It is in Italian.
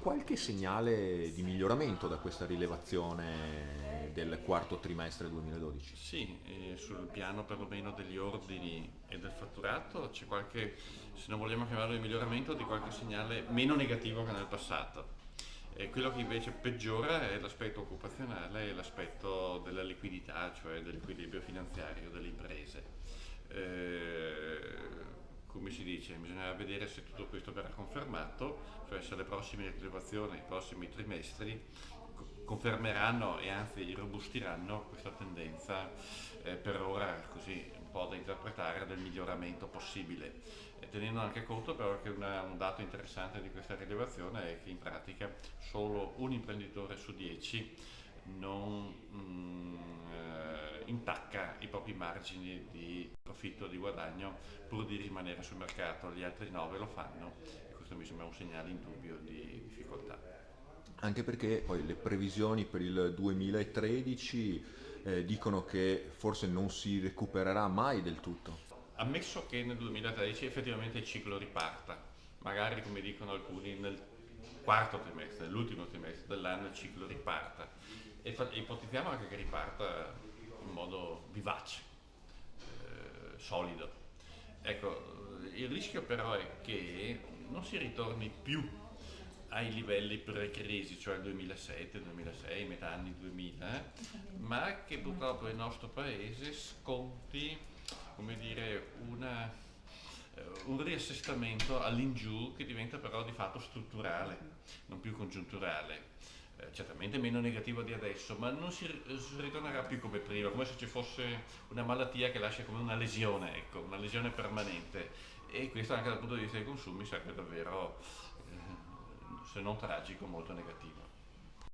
qualche segnale di miglioramento da questa rilevazione del quarto trimestre 2012? Sì, sul piano perlomeno degli ordini e del fatturato c'è qualche, se non vogliamo chiamarlo di miglioramento, di qualche segnale meno negativo che nel passato. E quello che invece peggiora è l'aspetto occupazionale e l'aspetto della liquidità, cioè dell'equilibrio finanziario delle imprese. Come si dice, bisognerà vedere se tutto questo verrà confermato, cioè se le prossime rilevazioni, i prossimi trimestri confermeranno e anzi robustiranno questa tendenza, per ora così un po' da interpretare, del miglioramento possibile. Tenendo anche conto però che un dato interessante di questa rilevazione è che in pratica solo un imprenditore su 10 non intacca i propri margini di profitto, di guadagno, pur di rimanere sul mercato. Gli altri 9 lo fanno e questo mi sembra un segnale indubbio di difficoltà. Anche perché poi le previsioni per il 2013 dicono che forse non si recupererà mai del tutto. Ammesso che nel 2013 effettivamente il ciclo riparta, magari come dicono alcuni nel quarto trimestre, nell'ultimo trimestre dell'anno il ciclo riparta e ipotizziamo anche che riparta in modo vivace, solido. Ecco, il rischio però è che non si ritorni più ai livelli pre-crisi, cioè il 2007, 2006, metà anni 2000, ma che purtroppo il nostro paese sconti, come dire, un riassestamento all'ingiù che diventa però di fatto strutturale, non più congiunturale. Certamente meno negativo di adesso, ma non si ritornerà più come prima, come se ci fosse una malattia che lascia come una lesione, ecco, una lesione permanente. E questo anche dal punto di vista dei consumi sarebbe davvero, se non tragico, molto negativo.